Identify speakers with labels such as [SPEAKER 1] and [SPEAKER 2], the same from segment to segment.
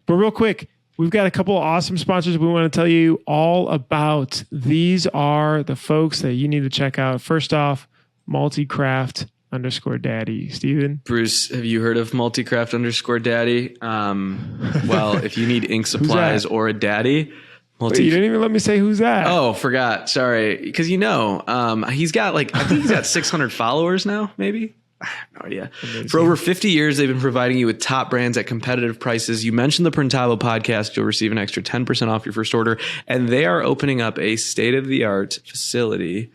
[SPEAKER 1] But real quick, we've got a couple of awesome sponsors we want to tell you all about. These are the folks that you need to check out. First off, Multicraft_Daddy. Steven?
[SPEAKER 2] Bruce, have you heard of Multicraft_Daddy? Well, if you need ink supplies or a daddy,
[SPEAKER 1] Wait, you didn't even let me say who's that.
[SPEAKER 2] Oh, forgot. Sorry. Because he's got I think he's got 600 followers now, maybe. I have no idea. Amazing. For over 50 years, they've been providing you with top brands at competitive prices. You mentioned the Printavo podcast. You'll receive an extra 10% off your first order. And they are opening up a state-of-the-art facility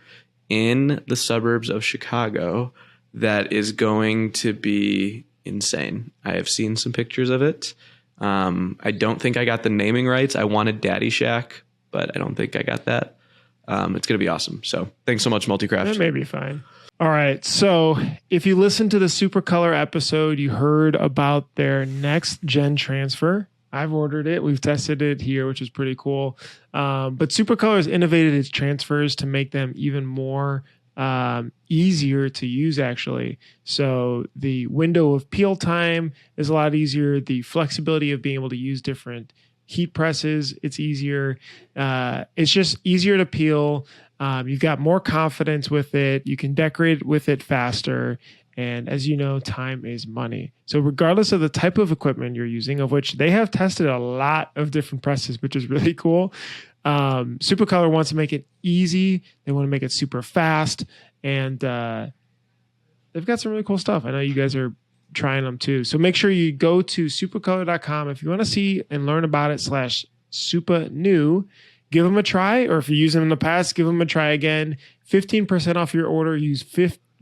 [SPEAKER 2] in the suburbs of Chicago that is going to be insane. I have seen some pictures of it. I don't think I got the naming rights. I wanted Daddy Shack, but I don't think I got that. It's going to be awesome. So thanks so much, Multicraft.
[SPEAKER 1] That may be fine. All right. So if you listened to the Supercolor episode, you heard about their next gen transfer. I've ordered it. We've tested it here, which is pretty cool. But Supercolor has innovated its transfers to make them even more easier to use, actually. So the window of peel time is a lot easier. The flexibility of being able to use different heat presses, it's easier. It's just easier to peel. You've got more confidence with it. You can decorate with it faster. And as you know, time is money. So regardless of the type of equipment you're using, of which they have tested a lot of different presses, which is really cool. Supercolor wants to make it easy. They want to make it super fast. And they've got some really cool stuff. I know you guys are trying them too. So make sure you go to supercolor.com. If you want to see and learn about it /super new, give them a try. Or if you use them in the past, give them a try again. 15% off your order. Use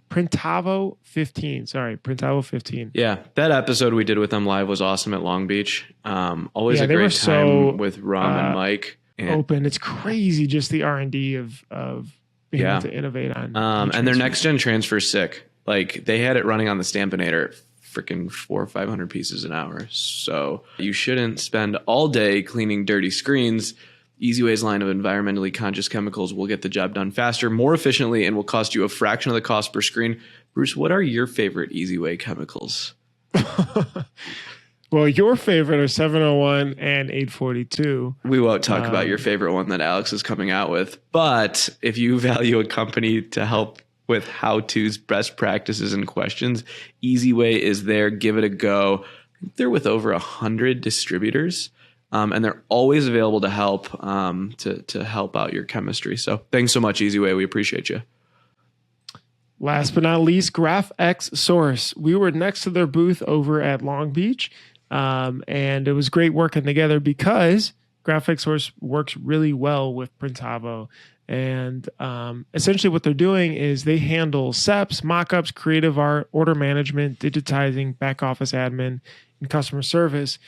[SPEAKER 1] Printavo 15. Sorry, Printavo 15.
[SPEAKER 2] Yeah, that episode we did with them live was awesome at Long Beach. Always a great time with Rom and Mike. And
[SPEAKER 1] open. It's crazy just the R&D of being able to innovate on.
[SPEAKER 2] And their next gen transfer is sick. Like they had it running on the Stampinator, freaking 400 or 500 pieces an hour. So you shouldn't spend all day cleaning dirty screens. EasyWay's line of environmentally conscious chemicals will get the job done faster, more efficiently, and will cost you a fraction of the cost per screen. Bruce, what are your favorite EasyWay chemicals?
[SPEAKER 1] Well, your favorite are 701 and 842.
[SPEAKER 2] We won't talk about your favorite one that Alex is coming out with. But if you value a company to help with how-tos, best practices, and questions, EasyWay is there. Give it a go. They're with over 100 distributors. And they're always available to help to help out your chemistry. So thanks so much, EasyWay. We appreciate you.
[SPEAKER 1] Last but not least, GraphX Source. We were next to their booth over at Long Beach, and it was great working together because GraphX Source works really well with Printavo. And essentially what they're doing is they handle SEPs, mockups, creative art, order management, digitizing, back office admin, and customer service.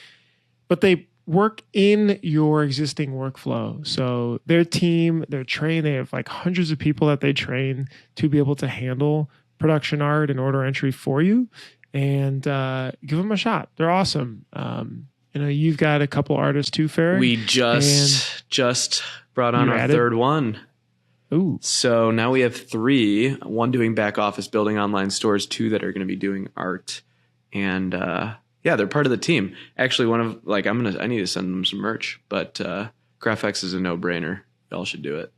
[SPEAKER 1] But they work in your existing workflow. So their team, they're trained. They have like hundreds of people that they train to be able to handle production art and order entry for you. And give them a shot. They're awesome. You've got a couple artists too, Farag.
[SPEAKER 2] We just brought on our third one.
[SPEAKER 1] Ooh.
[SPEAKER 2] So now we have 3, one doing back office, building online stores, 2 that are going to be doing art. And yeah, they're part of the team. Actually, I need to send them some merch, but GraphX is a no-brainer. Y'all should do it.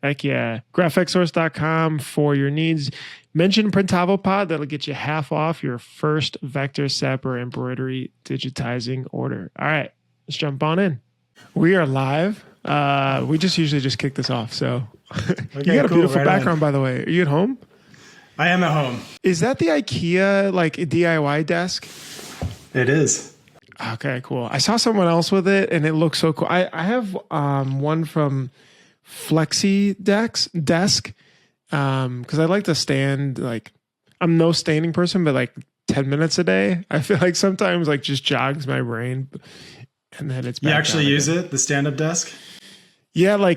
[SPEAKER 1] Heck yeah. GraphXSource.com for your needs. Mention Printavo Pod. That'll get you half off your first vector, SEP, or embroidery digitizing order. All right, let's jump on in. We are live. We usually just kick this off. So you got a beautiful background, by the way. Are you at home?
[SPEAKER 3] I am at home.
[SPEAKER 1] Is that the IKEA DIY desk?
[SPEAKER 3] It is.
[SPEAKER 1] Okay, cool. I saw someone else with it, and it looks so cool. I have one from Flexi Desk because I like to stand. I'm no standing person, but 10 minutes a day. I feel like sometimes just jogs my brain, and then it's back.
[SPEAKER 3] You actually use it, the stand-up desk?
[SPEAKER 1] Yeah,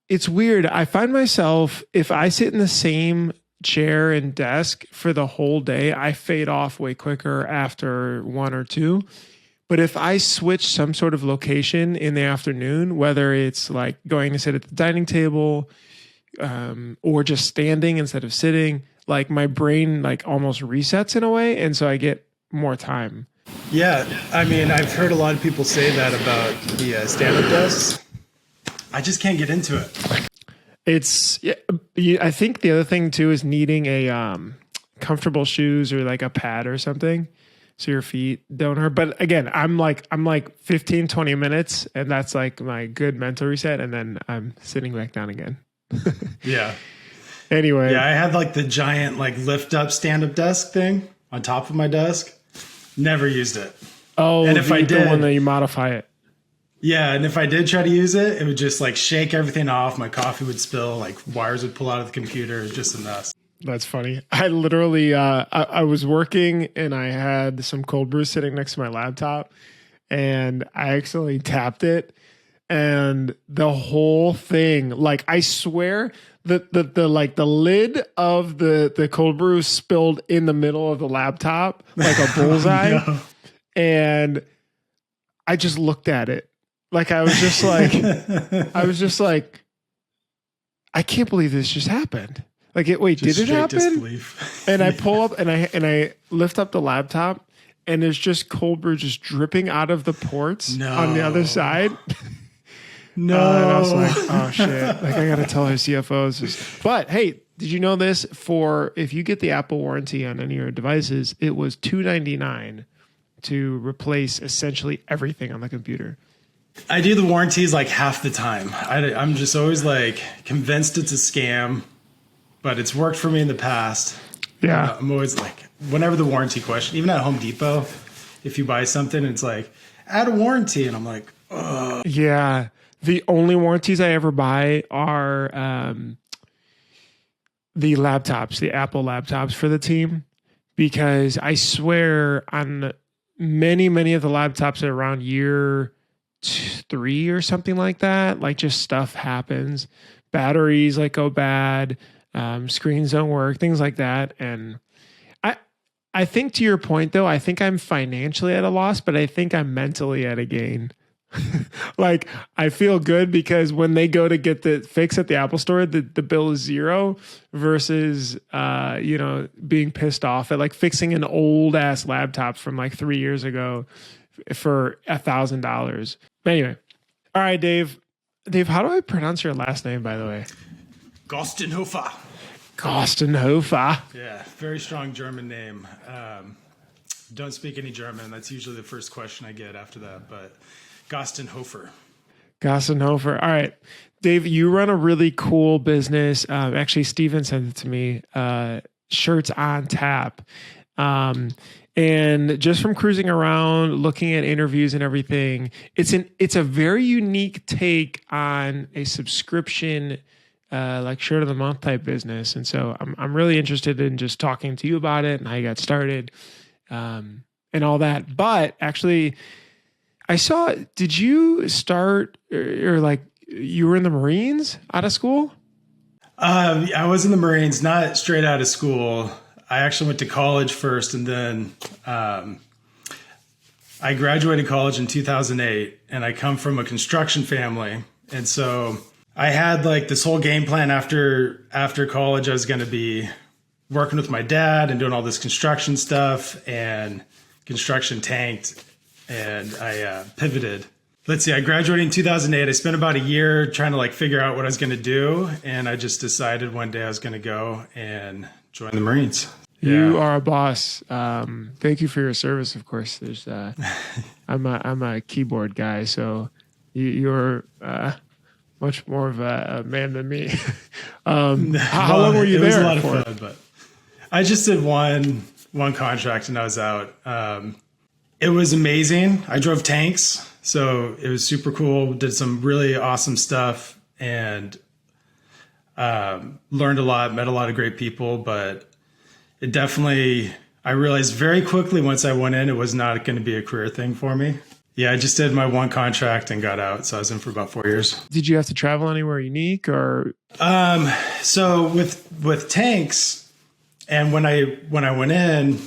[SPEAKER 1] it's weird. I find myself, if I sit in the same chair and desk for the whole day, I fade off way quicker after 1 or 2. But if I switch some sort of location in the afternoon, whether it's going to sit at the dining table or just standing instead of sitting, my brain almost resets in a way. And so I get more time.
[SPEAKER 3] Yeah, I mean, I've heard a lot of people say that about the stand-up desks. I just can't get into it.
[SPEAKER 1] It's yeah, I think the other thing too is needing a comfortable shoes or like a pad or something so your feet don't hurt. But again, I'm like 15, 20 minutes and that's like my good mental reset, and then I'm sitting back down again.
[SPEAKER 3] Yeah.
[SPEAKER 1] Anyway.
[SPEAKER 3] Yeah, I had like the giant like lift up stand-up desk thing on top of my desk. Never used it.
[SPEAKER 1] Oh,
[SPEAKER 3] and if I did,
[SPEAKER 1] the one that you modify it.
[SPEAKER 3] Yeah, and if I did try to use it, it would just like shake everything off. My coffee would spill, like wires would pull out of the computer. It's just a mess.
[SPEAKER 1] That's funny. I literally, I was working and I had some cold brew sitting next to my laptop, and I accidentally tapped it, and the whole thing, like I swear, the lid of the cold brew spilled in the middle of the laptop like a bullseye,
[SPEAKER 3] No.
[SPEAKER 1] and I just looked at it. Like I was just like, I can't believe this just happened. Like wait,
[SPEAKER 3] Just
[SPEAKER 1] did it
[SPEAKER 3] straight
[SPEAKER 1] happen?
[SPEAKER 3] disbelief.
[SPEAKER 1] And I pull up and I lift up the laptop, and there's just cold brew just dripping out of the ports on the other side.
[SPEAKER 3] No.
[SPEAKER 1] And I was like, oh shit! Like I gotta tell our CFOs. But hey, did you know this? For if you get the Apple warranty on any of your devices, it was $299 to replace essentially everything on the computer.
[SPEAKER 3] I do the warranties like half the time. I'm just always like convinced it's a scam, but it's worked for me in the past.
[SPEAKER 1] Yeah.
[SPEAKER 3] I'm always like, whenever the warranty question, even at Home Depot, if you buy something, it's like, add a warranty. And I'm like, ugh.
[SPEAKER 1] Yeah. The only warranties I ever buy are the laptops, the Apple laptops for the team, because I swear on many of the laptops at around year 3 or something like that, like just stuff happens. Batteries like go bad, screens don't work, things like that. And I think to your point though, I think I'm financially at a loss, but I think I'm mentally at a gain. Like I feel good because when they go to get the fix at the Apple store, the bill is zero versus being pissed off at like fixing an old ass laptop from like 3 years ago for $1,000. Anyway, all right, Dave. Dave, how do I pronounce your last name, by the way?
[SPEAKER 3] Gostenhofer.
[SPEAKER 1] Gostenhofer.
[SPEAKER 3] Yeah, very strong German name. Don't speak any German. That's usually the first question I get after that, but Gostenhofer.
[SPEAKER 1] Gostenhofer. All right. Dave, you run a really cool business. Actually, Steven sent it to me. Shirts on Tap. And just from cruising around, looking at interviews and everything, it's a very unique take on a subscription, like shirt of the month type business. And so I'm really interested in just talking to you about it and how you got started, and all that. But actually, I saw, did you start or like you were in the Marines out of school?
[SPEAKER 3] I was in the Marines, not straight out of school. I actually went to college first, and then I graduated college in 2008, and I come from a construction family. And so I had like this whole game plan after college. I was going to be working with my dad and doing all this construction stuff, and construction tanked, and I pivoted. Let's see, I graduated in 2008. I spent about a year trying to like figure out what I was going to do. And I just decided one day I was going to go and join the Marines.
[SPEAKER 1] You are a boss. Thank you for your service. Of course, there's, I'm a keyboard guy, so you're much more of a man than me. How long were you there? It was a lot of fun,
[SPEAKER 3] but I just did one contract and I was out. It was amazing. I drove tanks, so it was super cool. Did some really awesome stuff and learned a lot, met a lot of great people, but it definitely, I realized very quickly once I went in, it was not going to be a career thing for me. Yeah, I just did my one contract and got out. So I was in for about 4 years.
[SPEAKER 1] Did you have to travel anywhere unique or?
[SPEAKER 3] So with tanks, and when I went in,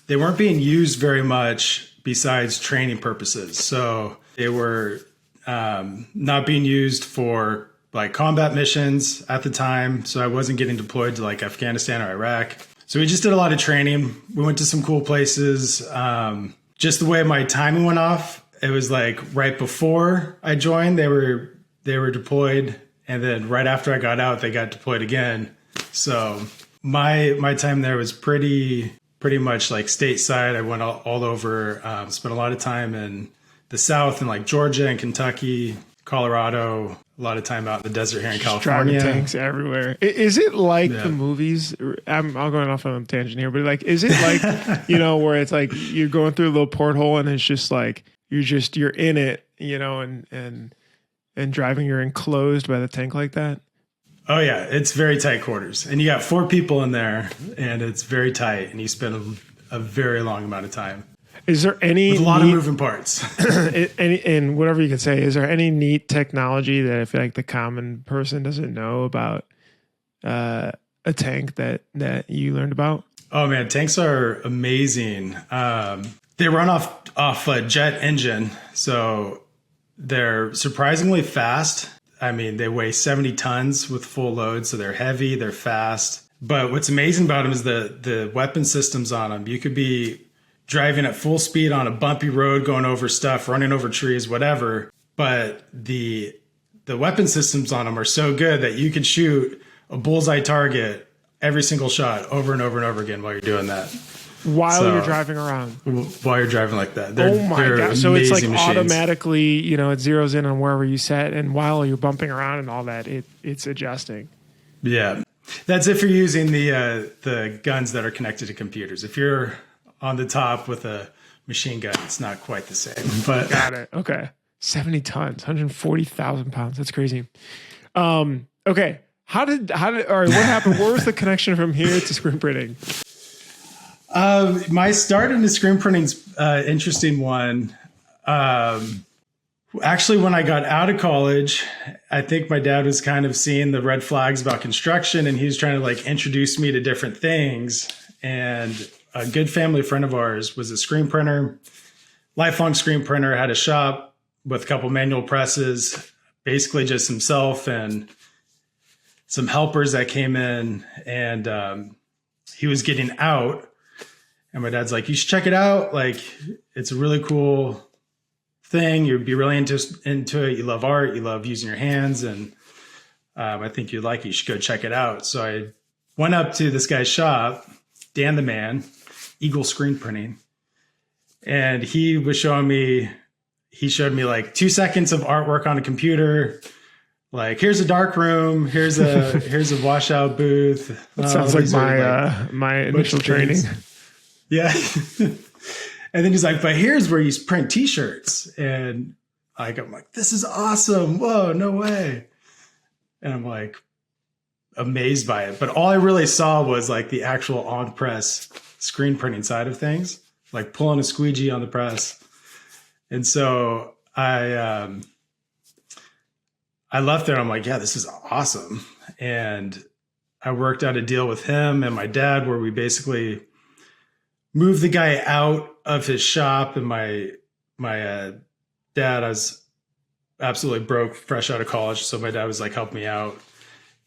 [SPEAKER 3] they weren't being used very much besides training purposes. So they were not being used for like combat missions at the time. So I wasn't getting deployed to like Afghanistan or Iraq. So we just did a lot of training. We went to some cool places. just the way my timing went off, it was like right before I joined, they were deployed, and then right after I got out, they got deployed again. So my time there was pretty much like stateside. I went all over, spent a lot of time in the South and like Georgia and Kentucky, Colorado, a lot of time out in the desert here in California.
[SPEAKER 1] Driving tanks everywhere. Is it like the movies? I'm going off on a tangent here, but like, is it like, where it's like you're going through a little porthole and it's just like, you're in it, and driving, you're enclosed by the tank like that?
[SPEAKER 3] Oh yeah, it's very tight quarters, and you got 4 people in there, and it's very tight, and you spend a very long amount of time.
[SPEAKER 1] Is there any
[SPEAKER 3] with a lot of moving parts?
[SPEAKER 1] and whatever you could say, is there any neat technology that I feel like the common person doesn't know about a tank that you learned about?
[SPEAKER 3] Oh man, tanks are amazing. They run off a jet engine, so they're surprisingly fast. I mean, they weigh 70 tons with full load, so they're heavy, they're fast. But what's amazing about them is the weapon systems on them. You could be driving at full speed on a bumpy road, going over stuff, running over trees, whatever. But the weapon systems on them are so good that you could shoot a bullseye target every single shot over and over and over again while you're doing that.
[SPEAKER 1] While you're driving around.
[SPEAKER 3] While you're driving like that.
[SPEAKER 1] Oh my God. So it's like
[SPEAKER 3] machines.
[SPEAKER 1] Automatically, it zeroes in on wherever you set. And while you're bumping around and all that, it's adjusting.
[SPEAKER 3] Yeah. That's if you're using the guns that are connected to computers. If you're on the top with a machine gun, it's not quite the same. But
[SPEAKER 1] got it. Okay. 70 tons, 140,000 pounds. That's crazy. Okay. How did, all right, what happened? Where was the connection from here to screen printing?
[SPEAKER 3] My start into screen printing's interesting one. Actually, when I got out of college, I think my dad was kind of seeing the red flags about construction, and he was trying to like introduce me to different things. And a good family friend of ours was a screen printer, lifelong screen printer, had a shop with a couple manual presses, basically just himself and some helpers that came in, and he was getting out. And my dad's like, you should check it out. Like, it's a really cool thing. You'd be really into it. You love art. You love using your hands. And I think you'd like it. You should go check it out. So I went up to this guy's shop, Dan the Man, Eagle Screen Printing. And he showed me like 2 seconds of artwork on a computer. Like, here's a dark room. Here's a washout booth.
[SPEAKER 1] That sounds like my initial training.
[SPEAKER 3] Yeah. And then he's like, but here's where you print t-shirts. And I'm like, this is awesome. Whoa, no way. And I'm like amazed by it. But all I really saw was like the actual on press screen printing side of things, like pulling a squeegee on the press. And so I left there and I'm like, yeah, this is awesome. And I worked out a deal with him and my dad where we basically moved the guy out of his shop. And my dad, I was absolutely broke, fresh out of college. So my dad was like, help me out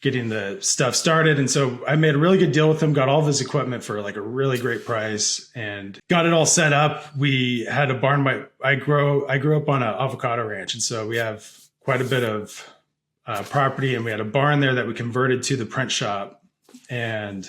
[SPEAKER 3] getting the stuff started. And so I made a really good deal with him, got all of his equipment for like a really great price and got it all set up. We had a barn. I grew up on an avocado ranch. And so we have quite a bit of property, and we had a barn there that we converted to the print shop and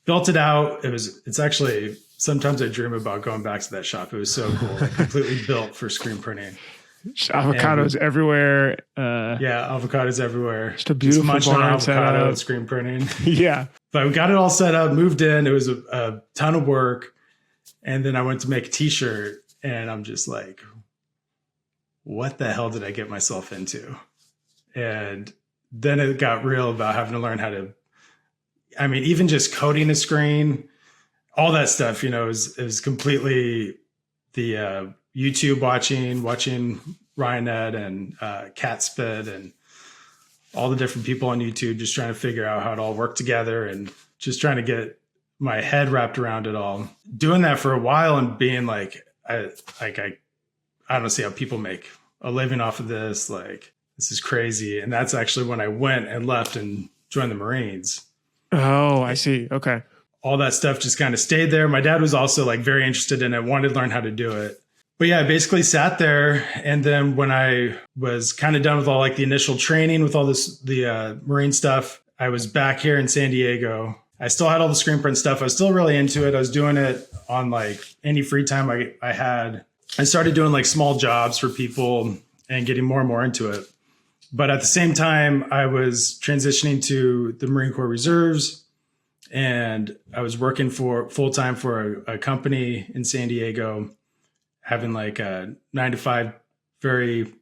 [SPEAKER 3] built it out. It's actually, sometimes I dream about going back to that shop. It was so cool. Like completely built for screen printing.
[SPEAKER 1] Avocados everywhere.
[SPEAKER 3] Yeah, avocados everywhere.
[SPEAKER 1] Just a beautiful barn
[SPEAKER 3] avocado and screen printing.
[SPEAKER 1] Yeah.
[SPEAKER 3] But we got it all set up, moved in. It was a ton of work. And then I went to make a t-shirt and I'm just like, what the hell did I get myself into? And then it got real about having to learn how to, I mean, even just coding a screen, all that stuff, is completely the YouTube watching Ryan Ed and Cat Spit and all the different people on YouTube, just trying to figure out how it all worked together and just trying to get my head wrapped around it all. Doing that for a while and being like, I don't see how people make a living off of this. Like, this is crazy. And that's actually when I went and left and joined the Marines.
[SPEAKER 1] Oh, I see. Okay.
[SPEAKER 3] all that stuff just kind of stayed there. My dad was also like very interested in it, wanted to learn how to do it. But yeah, I basically sat there. And then when I was kind of done with all like the initial training with all the marine stuff, I was back here in San Diego. I still had all the screen print stuff. I was still really into it. I was doing it on like any free time I had. I started doing like small jobs for people and getting more and more into it. But at the same time, I was transitioning to the Marine Corps Reserves, and I was working for full-time for a company in San Diego, having like a 9-to-5, very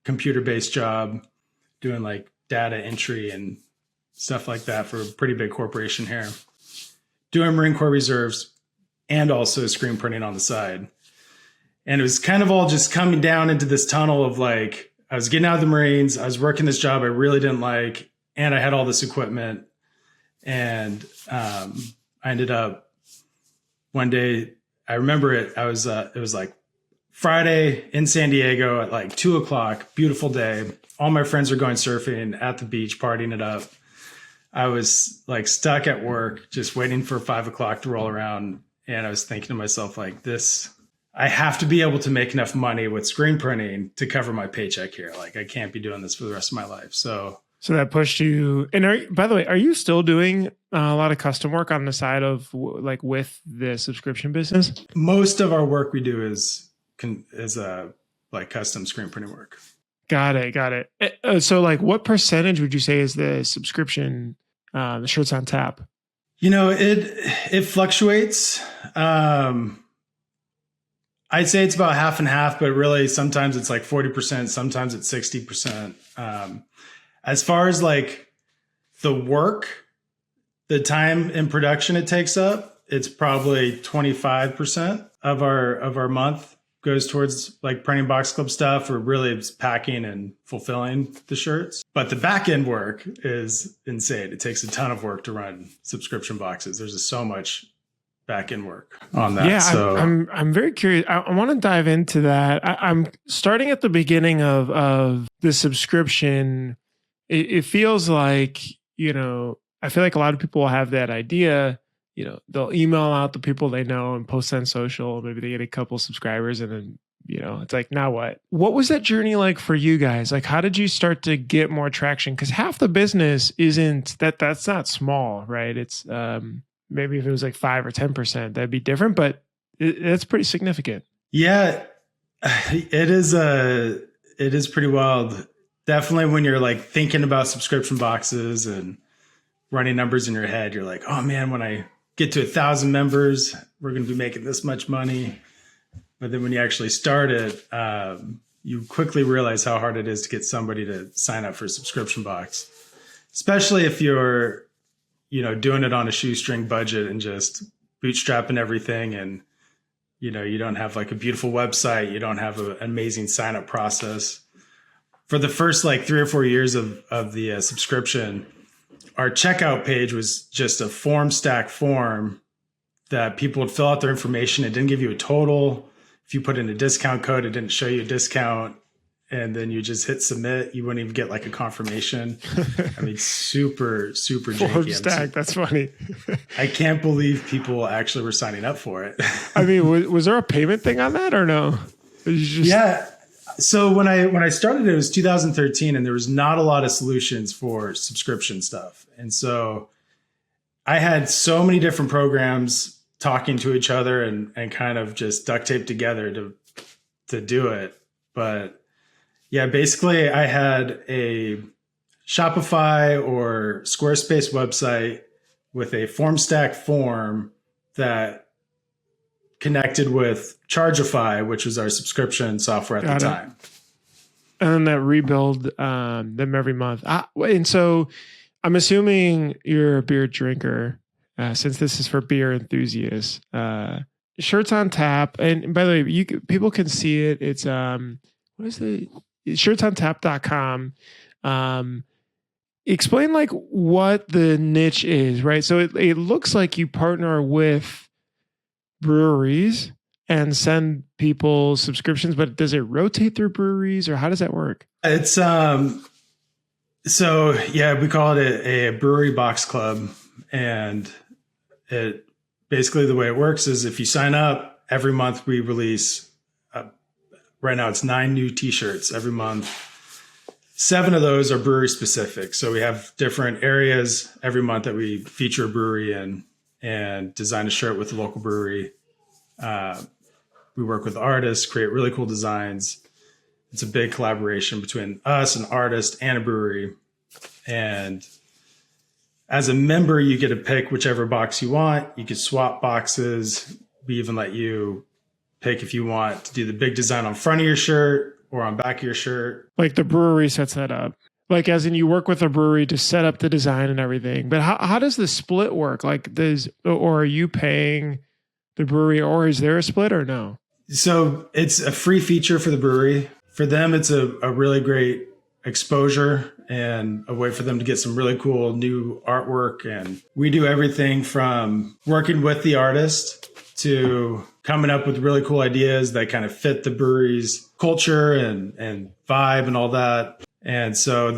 [SPEAKER 3] computer-based job, doing like data entry and stuff like that for a pretty big corporation here, doing Marine Corps Reserves and also screen printing on the side. And it was kind of all just coming down into this tunnel of like, I was getting out of the Marines, I was working this job I really didn't like, and I had all this equipment. And I ended up one day, I remember it, it was like Friday in San Diego at like 2:00, beautiful day. All my friends were going surfing at the beach, partying it up. I was like stuck at work, just waiting for 5:00 to roll around. And I was thinking to myself, like, I have to be able to make enough money with screen printing to cover my paycheck here. Like, I can't be doing this for the rest of my life. So
[SPEAKER 1] that pushed you. And by the way, are you still doing a lot of custom work on the side of like with the subscription business?
[SPEAKER 3] Most of our work we do is like custom screen printing work.
[SPEAKER 1] Got it. So like what percentage would you say is the subscription, the shirts on tap?
[SPEAKER 3] It fluctuates. I'd say it's about half and half, but really sometimes it's like 40%, sometimes it's 60%. As far as like the work, the time in production it takes up, it's probably 25% of our month goes towards like printing box club stuff, or really it's packing and fulfilling the shirts. But the back end work is insane. It takes a ton of work to run subscription boxes. There's just so much back end work on that.
[SPEAKER 1] Yeah,
[SPEAKER 3] so
[SPEAKER 1] I'm very curious. I want to dive into that. I'm starting at the beginning of the subscription. It feels like, I feel like a lot of people will have that idea. They'll email out the people they know and post on social. Maybe they get a couple subscribers, and then, it's like, now what? What was that journey like for you guys? Like, how did you start to get more traction? Because half the business that's not small, right? It's maybe if it was like 5 or 10%, that'd be different, but it's pretty significant.
[SPEAKER 3] Yeah, it is pretty wild. Definitely when you're like thinking about subscription boxes and running numbers in your head, you're like, oh man, when I get to 1,000 members, we're going to be making this much money. But then when you actually start it, you quickly realize how hard it is to get somebody to sign up for a subscription box, especially if you're, doing it on a shoestring budget and just bootstrapping everything. And, you don't have like a beautiful website. You don't have an amazing sign up process. For the first like 3 or 4 years of the subscription, our checkout page was just a form stack form that people would fill out their information. It didn't give you a total. If you put in a discount code, it didn't show you a discount. And then you just hit submit. You wouldn't even get like a confirmation. I mean, super, super janky.
[SPEAKER 1] Form stack, that's funny.
[SPEAKER 3] I can't believe people actually were signing up for it.
[SPEAKER 1] I mean, was there a payment thing on that or no?
[SPEAKER 3] Yeah. So when I started, it was 2013, and there was not a lot of solutions for subscription stuff. And so I had so many different programs talking to each other and kind of just duct taped together to do it. But yeah, basically I had a Shopify or Squarespace website with a form stack form that connected with Chargeify, which was our subscription software at the time.
[SPEAKER 1] And then that rebuild them every month. And so I'm assuming you're a beer drinker, since this is for beer enthusiasts. Shirts on tap. And by the way, people can see it. It's shirtsontap.com. Explain like what the niche is, right? So it looks like you partner with breweries and send people subscriptions, but does it rotate through breweries, or how does that work?
[SPEAKER 3] It's so yeah, we call it a brewery box club, and it basically the way it works is if you sign up every month, we release, right now it's 9 new t-shirts every month. 7 of those are brewery specific. So we have different areas every month that we feature a brewery in and design a shirt with the local brewery. We work with artists, create really cool designs. It's a big collaboration between us, an artist, and a brewery. And as a member, you get to pick whichever box you want. You can swap boxes. We even let you pick if you want to do the big design on front of your shirt or on back of your shirt.
[SPEAKER 1] Like the brewery sets that up. Like as in you work with a brewery to set up the design and everything. But how does the split work? Like or are you paying the brewery, or is there a split or no?
[SPEAKER 3] So it's a free feature for the brewery. For them, it's a really great exposure and a way for them to get some really cool new artwork. And we do everything from working with the artist to coming up with really cool ideas that kind of fit the brewery's culture and vibe and all that. And so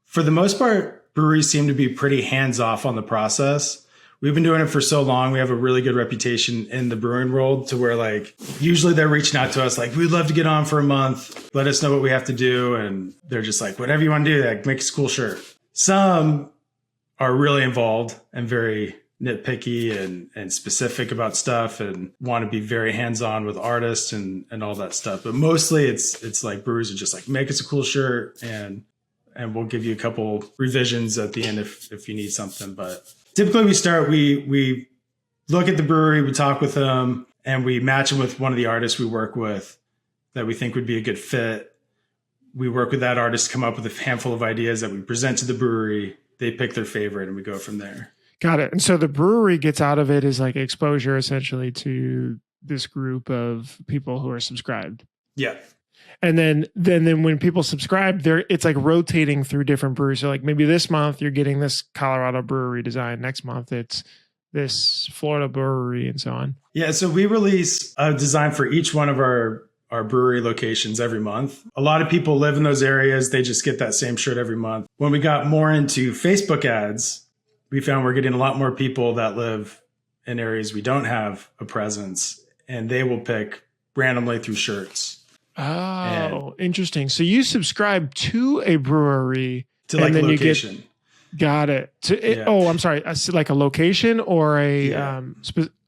[SPEAKER 3] for the most part, breweries seem to be pretty hands off on the process. We've been doing it for so long. We have a really good reputation in the brewing world to where like, usually they're reaching out to us like, we'd love to get on for a month. Let us know what we have to do. And they're just like, whatever you want to do, like make us a cool shirt. Some are really involved and very nitpicky and specific about stuff and want to be very hands-on with artists and all that stuff. But mostly it's like breweries are just like, make us a cool shirt and we'll give you a couple revisions at the end if you need something. But typically we look at the brewery, we talk with them, and we match them with one of the artists we work with that we think would be a good fit. We work with that artist to come up with a handful of ideas that we present to the brewery. They pick their favorite and we go from there.
[SPEAKER 1] Got it. And so the brewery gets out of it is like exposure essentially to this group of people who are subscribed.
[SPEAKER 3] Yeah.
[SPEAKER 1] And then when people subscribe, it's like rotating through different breweries. So like maybe this month you're getting this Colorado brewery design. Next month it's this Florida brewery and so on.
[SPEAKER 3] Yeah. So we release a design for each one of our brewery locations every month. A lot of people live in those areas. They just get that same shirt every month. When we got more into Facebook ads, we found we're getting a lot more people that live in areas we don't have a presence, and they will pick randomly through shirts.
[SPEAKER 1] Oh, interesting. So you subscribe to a brewery
[SPEAKER 3] to like
[SPEAKER 1] and then
[SPEAKER 3] a location.
[SPEAKER 1] Got it. Oh, I'm sorry. Like a location or a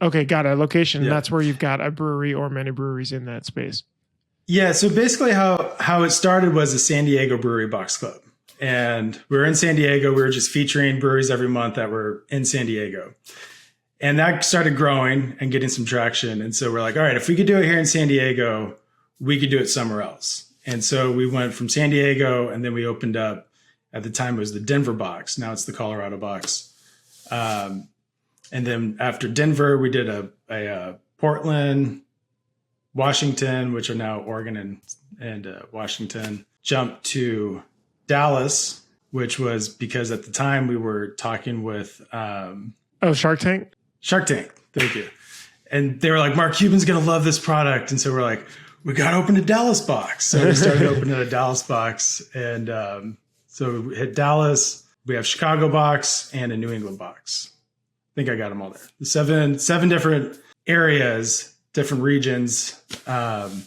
[SPEAKER 1] okay, got it. A location. Yeah. That's where you've got a brewery or many breweries in that space.
[SPEAKER 3] Yeah. So basically, how it started was a San Diego Brewery Box Club, and we were in San Diego. We were just featuring breweries every month that were in San Diego, and that started growing and getting some traction. And so we're like, all right, if we could do it here in San Diego, we could do it somewhere else. And so we went from San Diego, and then we opened up. At the time, it was the Denver box. Now it's the Colorado box. And then after Denver, we did a Portland, Washington, which are now Oregon and Washington. Jumped to Dallas, which was because at the time we were talking with
[SPEAKER 1] Shark Tank.
[SPEAKER 3] Shark Tank, thank you. And they were like, Mark Cuban's gonna love this product, and so we're like, we got to open a Dallas box. So we started opening a Dallas box, and so we hit Dallas. We have Chicago box and a New England box. I think I got them all there. The seven different areas, different regions. And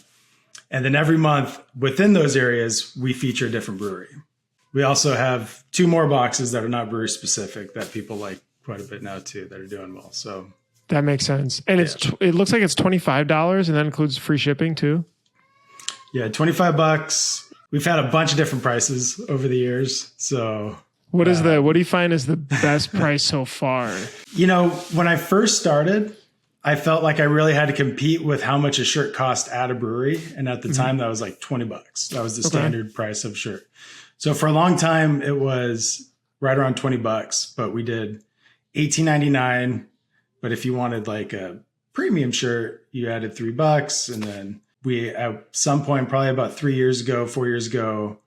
[SPEAKER 3] then every month within those areas, we feature a different brewery. We also have 2 more boxes that are not brewery specific that people like quite a bit now too, that are doing well. So
[SPEAKER 1] that makes sense. And it looks like it's $25 and that includes free shipping too.
[SPEAKER 3] Yeah. $25. We've had a bunch of different prices over the years. So what
[SPEAKER 1] do you find is the best price so far?
[SPEAKER 3] You know, when I first started, I felt like I really had to compete with how much a shirt cost at a brewery. And at the time that was like $20. That was the standard price of shirt. So for a long time, it was right around $20, but we did $18.99. But if you wanted like a premium shirt, you added $3. And then we, at some point, probably about 4 years ago,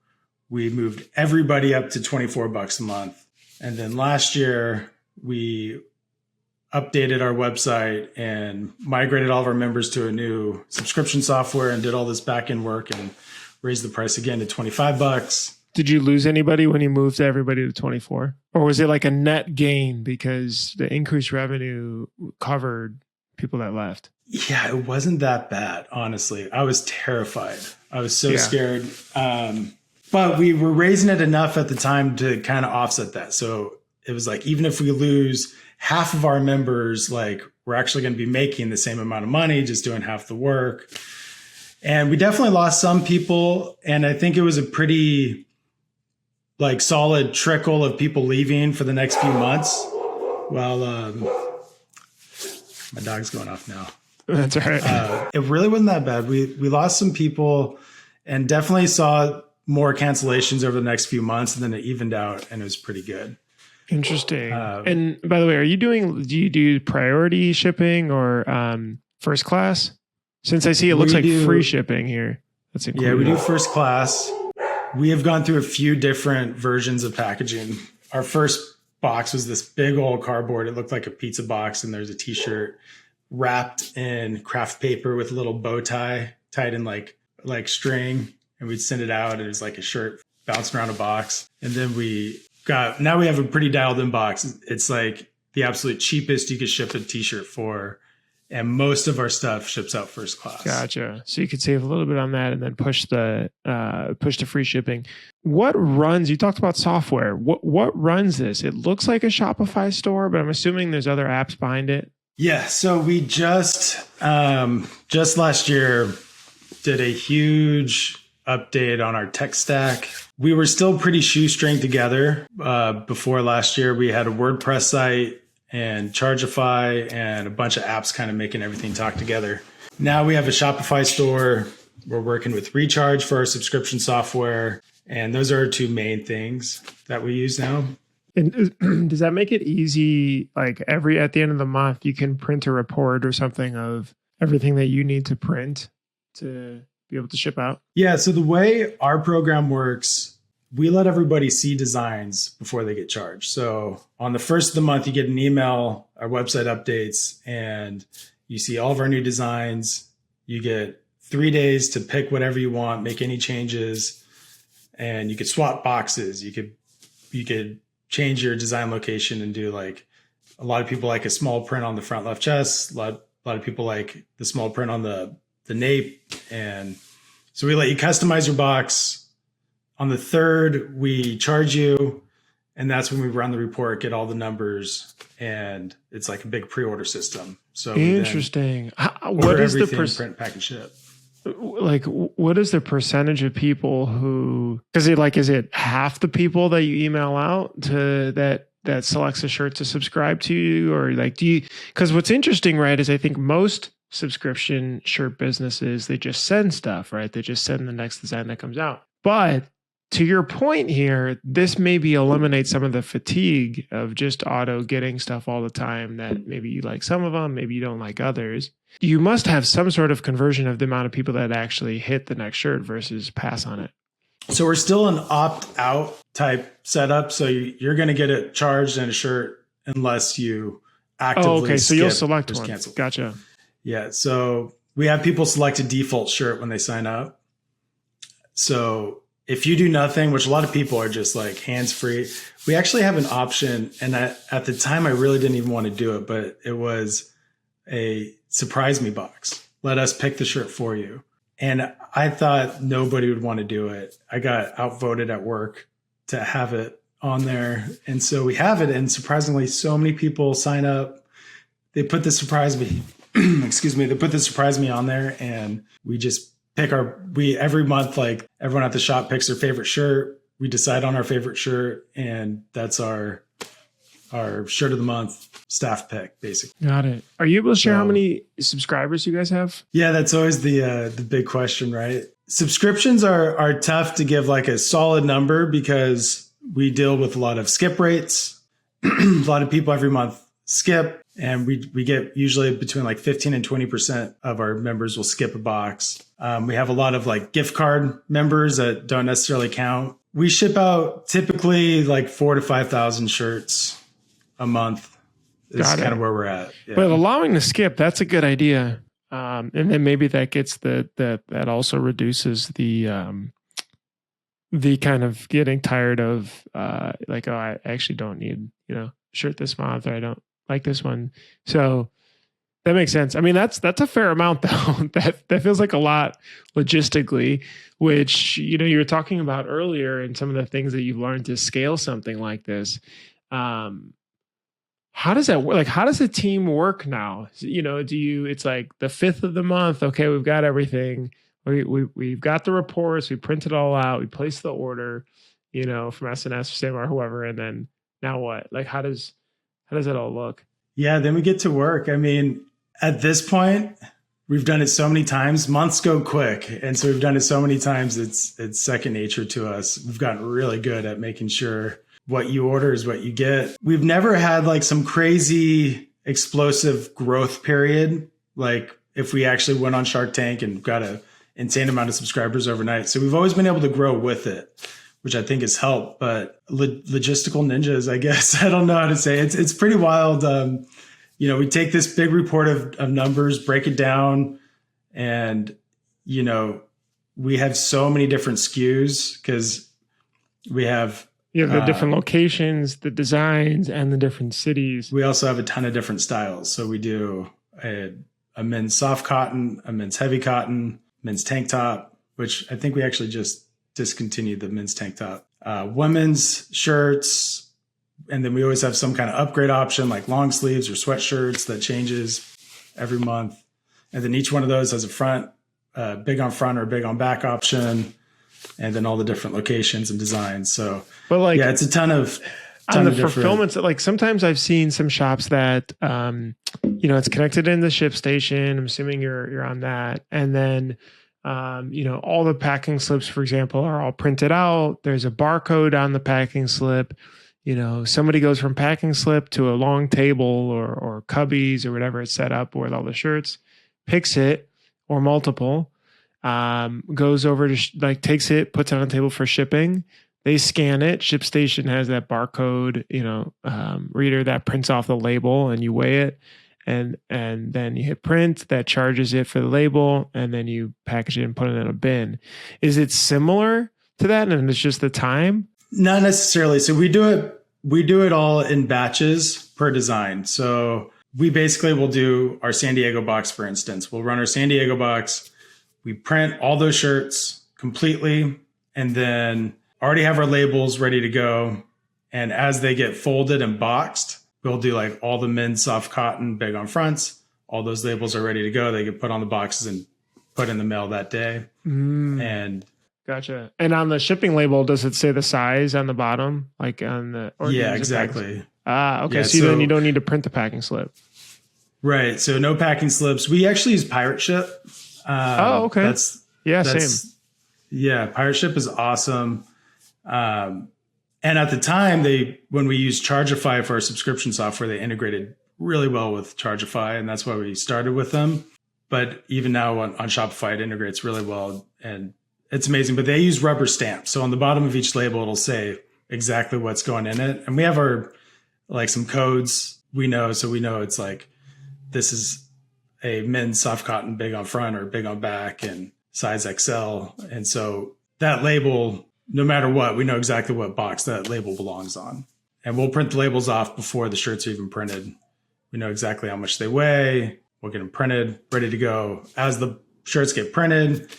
[SPEAKER 3] we moved everybody up to $24 a month. And then last year we updated our website and migrated all of our members to a new subscription software and did all this back end work and raised the price again to $25.
[SPEAKER 1] Did you lose anybody when you moved everybody to 24? Or was it like a net gain because the increased revenue covered people that left?
[SPEAKER 3] Yeah, it wasn't that bad, honestly. I was terrified. I was so scared. But we were raising it enough at the time to kind of offset that. So it was like, even if we lose half of our members, like we're actually going to be making the same amount of money, just doing half the work. And we definitely lost some people. And I think it was a pretty like solid trickle of people leaving for the next few months. Well, my dog's going off now.
[SPEAKER 1] That's all right.
[SPEAKER 3] It really wasn't that bad. We lost some people and definitely saw more cancellations over the next few months, and then it evened out and it was pretty good.
[SPEAKER 1] Interesting. And by the way, do you do priority shipping or first class? Since I see it looks like free shipping here. That's included.
[SPEAKER 3] Yeah, we do first class. We have gone through a few different versions of packaging. Our first box was this big old cardboard. It looked like a pizza box, and there's a t-shirt wrapped in craft paper with a little bow tie tied in like string. And we'd send it out. And it was like a shirt bouncing around a box. And then now we have a pretty dialed in box. It's like the absolute cheapest you could ship a t-shirt for. And most of our stuff ships out first class.
[SPEAKER 1] Gotcha. So you could save a little bit on that and then push the free shipping. What runs? You talked about software. What runs this? It looks like a Shopify store, but I'm assuming there's other apps behind it.
[SPEAKER 3] Yeah. So we just last year did a huge update on our tech stack. We were still pretty shoestring together before last year. We had a WordPress site and Chargeify and a bunch of apps kind of making everything talk together. Now we have a Shopify store. We're working with Recharge for our subscription software. And those are our two main things that we use now.
[SPEAKER 1] And does that make it easy? Like at the end of the month, you can print a report or something of everything that you need to print to be able to ship out?
[SPEAKER 3] Yeah. So the way our program works, we let everybody see designs before they get charged. So on the first of the month, you get an email, our website updates, and you see all of our new designs. You get 3 days to pick whatever you want, make any changes, and you could swap boxes. You could change your design location and do like a lot of people like a small print on the front left chest. A lot of people like the small print on the nape. And so we let you customize your box. On the 3rd, we charge you, and that's when we run the report, get all the numbers, and it's like a big pre-order system. So
[SPEAKER 1] interesting. What is the
[SPEAKER 3] print, pack, and ship?
[SPEAKER 1] Like, what is the percentage of people who? Is it half the people that you email out to that selects a shirt to subscribe to you, or like do you? Because what's interesting, right, is I think most subscription shirt businesses, they just send stuff, right? They just send the next design that comes out. But to your point here, this maybe eliminates some of the fatigue of just auto getting stuff all the time, that maybe you like some of them, maybe you don't like others. You must have some sort of conversion of the amount of people that actually hit the next shirt versus pass on it.
[SPEAKER 3] So we're still an opt-out type setup. So you're going to get it charged in a shirt unless you actively
[SPEAKER 1] So you'll select one.
[SPEAKER 3] Cancel.
[SPEAKER 1] Gotcha.
[SPEAKER 3] Yeah. So we have people select a default shirt when they sign up. So if you do nothing, which a lot of people are just like hands-free, we actually have an option. And at the time, I really didn't even want to do it, but it was a surprise me box. Let us pick the shirt for you. And I thought nobody would want to do it. I got outvoted at work to have it on there. And so we have it. And surprisingly, so many people sign up. They put the surprise me, they put the surprise me on there, and we just pick every month, like everyone at the shop picks their favorite shirt. We decide on our favorite shirt, and that's our shirt of the month staff pick, basically.
[SPEAKER 1] Got it. Are you able to share how many subscribers you guys have?
[SPEAKER 3] Yeah, that's always the big question, right? Subscriptions are tough to give like a solid number because we deal with a lot of skip rates. A lot of people every month skip. And we get usually between like 15 and 20% of our members will skip a box. We have a lot of like gift card members that don't necessarily count. We ship out typically like 4,000 to 5,000 shirts a month. Is kind of where we're at. Yeah.
[SPEAKER 1] But allowing the skip, that's a good idea. And then maybe that gets that also reduces the the kind of getting tired of like, oh, I actually don't need, a shirt this month, or I don't like this one. So that makes sense. I mean, that's a fair amount though. That feels like a lot logistically, which, you were talking about earlier, and some of the things that you've learned to scale something like this. How does that work? Like, how does the team work now? It's like the 5th of the month. Okay, we've got everything. We've got the reports. We print it all out. We place the order, from SNS or SAM or whoever. And then now what? Like, how does it all look?
[SPEAKER 3] Yeah, then we get to work. I mean, at this point, we've done it so many times. Months go quick. And so we've done it so many times, it's second nature to us. We've gotten really good at making sure what you order is what you get. We've never had like some crazy explosive growth period, like if we actually went on Shark Tank and got an insane amount of subscribers overnight. So we've always been able to grow with it, which I think has helped. But logistical ninjas, I guess, I don't know how to say it. It's pretty wild. We take this big report of numbers, break it down, and, we have so many different SKUs because we have
[SPEAKER 1] the different locations, the designs, and the different cities.
[SPEAKER 3] We also have a ton of different styles. So we do a men's soft cotton, a men's heavy cotton, men's tank top, which I think we actually just discontinued the men's tank top, women's shirts. And then we always have some kind of upgrade option like long sleeves or sweatshirts that changes every month. And then each one of those has a front, big on front or big on back option, and then all the different locations and designs. So,
[SPEAKER 1] but like,
[SPEAKER 3] yeah, it's a ton of
[SPEAKER 1] fulfillment. Like sometimes I've seen some shops that, it's connected in the ship station. I'm assuming you're on that. And then, all the packing slips, for example, are all printed out. There's a barcode on the packing slip. Somebody goes from packing slip to a long table or cubbies or whatever it's set up with all the shirts, picks it or multiple, goes over to takes it, puts it on a table for shipping. They scan it. ShipStation has that barcode, reader that prints off the label, and you weigh it, and then you hit print. That charges it for the label, and then you package it and put it in a bin. Is it similar to that, and it's just the time?
[SPEAKER 3] Not necessarily. So we do it all in batches per design. So we basically will do our San Diego box, for instance. We'll run our San Diego box. We print all those shirts completely, and then already have our labels ready to go. And as they get folded and boxed, we'll do like all the men's soft cotton, big on fronts. All those labels are ready to go. They get put on the boxes and put in the mail that day. And
[SPEAKER 1] gotcha. And on the shipping label, does it say the size on the bottom? Like on the...
[SPEAKER 3] Yeah, exactly.
[SPEAKER 1] Okay.
[SPEAKER 3] Yeah,
[SPEAKER 1] so then you don't need to print the packing slip.
[SPEAKER 3] Right. So no packing slips. We actually use Pirate Ship.
[SPEAKER 1] Okay. Same.
[SPEAKER 3] Yeah, Pirate Ship is awesome. And at the time, when we used Chargeify for our subscription software, they integrated really well with Chargeify, and that's why we started with them. But even now on Shopify, it integrates really well, and it's amazing. But they use rubber stamps. So on the bottom of each label, it'll say exactly what's going in it. And we have some codes we know. So we know it's like, this is a men's soft cotton, big on front or big on back, and size XL. And so that label, no matter what, we know exactly what box that label belongs on. And we'll print the labels off before the shirts are even printed. We know exactly how much they weigh. We'll get them printed, ready to go. As the shirts get printed,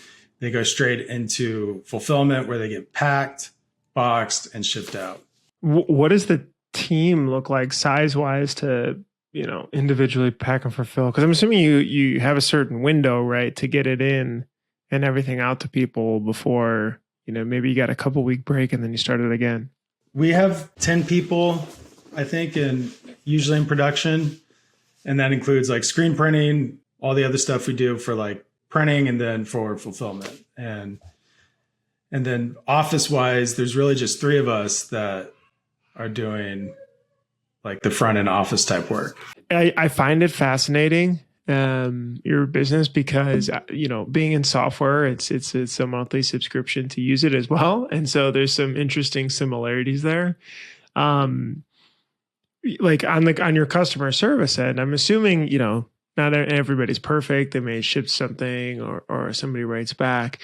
[SPEAKER 3] they go straight into fulfillment where they get packed, boxed, and shipped out.
[SPEAKER 1] What does the team look like size-wise to, individually pack and fulfill? Because I'm assuming you have a certain window, right, to get it in and everything out to people before, maybe you got a couple week break and then you start it again.
[SPEAKER 3] We have 10 people, I think, usually in production. And that includes like screen printing, all the other stuff we do for like printing, and then for fulfillment. And then office wise, there's really just 3 of us that are doing like the front end office type work.
[SPEAKER 1] I find it fascinating, your business, because, being in software, it's a monthly subscription to use it as well. And so there's some interesting similarities there. Like on your customer service end, I'm assuming, not everybody's perfect. They may ship something or somebody writes back.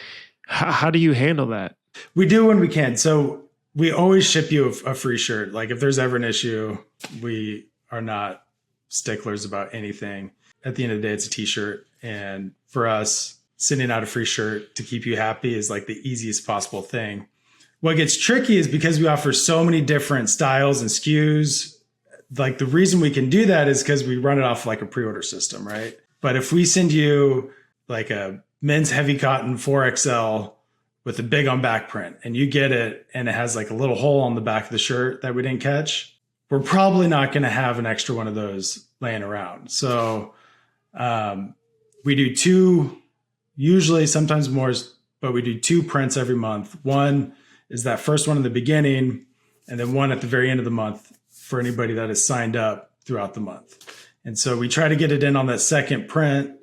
[SPEAKER 1] How do you handle that?
[SPEAKER 3] We do when we can. So we always ship you a free shirt. Like if there's ever an issue, we are not sticklers about anything. At the end of the day, it's a t-shirt. And for us, sending out a free shirt to keep you happy is like the easiest possible thing. What gets tricky is because we offer so many different styles and SKUs. Like the reason we can do that is because we run it off like a pre-order system, right? But if we send you like a men's heavy cotton 4XL with a big on back print and you get it and it has like a little hole on the back of the shirt that we didn't catch, we're probably not going to have an extra one of those laying around. So we do two, usually sometimes more, but we do two prints every month. One is that first one in the beginning, and then one at the very end of the month for anybody that is signed up throughout the month. And so we try to get it in on that second print.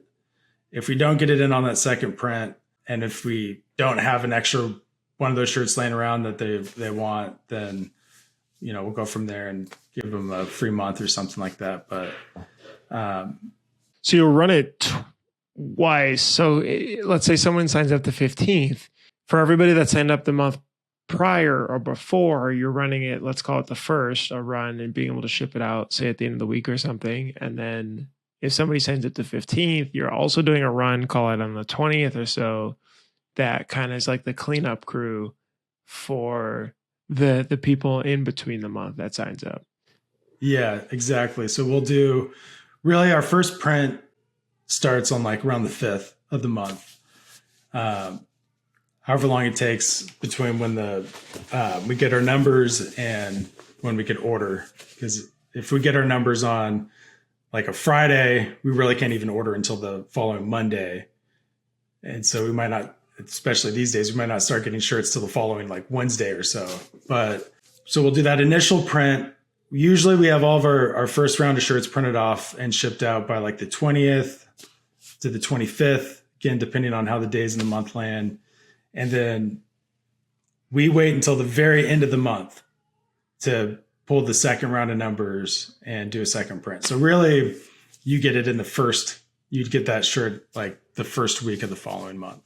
[SPEAKER 3] If we don't get it in on that second print, and if we don't have an extra one of those shirts laying around that they want, then, you know, we'll go from there and give them a free month or something like that. But
[SPEAKER 1] so you'll run it twice. So let's say someone signs up the 15th. For everybody that signed up the month prior or before, you're running it, let's call it the first, a run, and being able to ship it out, say at the end of the week or something. And then if somebody signs up the 15th, you're also doing a run, call it on the 20th or so. That kind of is like the cleanup crew for the people in between the month that signs up.
[SPEAKER 3] Yeah, exactly. So we'll do really our first print starts on like around the 5th of the month. However long it takes between when we get our numbers and when we could order. Because if we get our numbers on like a Friday, we really can't even order until the following Monday. And so we might not, especially these days, we might not start getting shirts till the following like Wednesday or so. But so we'll do that initial print. Usually we have all of our first round of shirts printed off and shipped out by like the 20th to the 25th, again, depending on how the days in the month land. And then we wait until the very end of the month to pull the second round of numbers and do a second print. So really you get it in you'd get that shirt like the first week of the following month.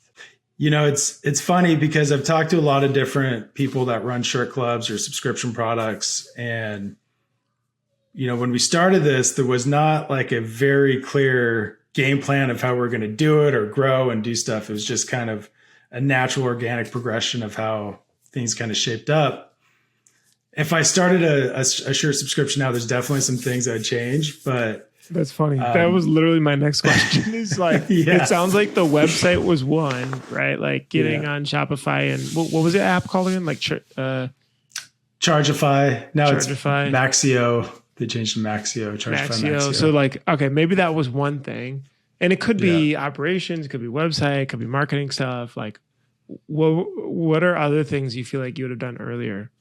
[SPEAKER 3] You know, it's funny because I've talked to a lot of different people that run shirt clubs or subscription products. And, you know, when we started this, there was not like a very clear game plan of how we're going to do it or grow and do stuff. It was just kind of a natural organic progression of how things kind of shaped up. If I started a shirt subscription now, there's definitely some things I'd change, but
[SPEAKER 1] that's funny. That was literally my next question. Is like,
[SPEAKER 3] yeah.
[SPEAKER 1] It sounds like the website was one, right? Like getting on Shopify and what was the app called again? Like
[SPEAKER 3] Chargeify. Now
[SPEAKER 1] Chargeify.
[SPEAKER 3] It's Maxio. They changed to Maxio.
[SPEAKER 1] Maxio. So like, okay, maybe that was one thing. And it could be operations, it could be website, it could be marketing stuff. Like, what are other things you feel like you would have done earlier?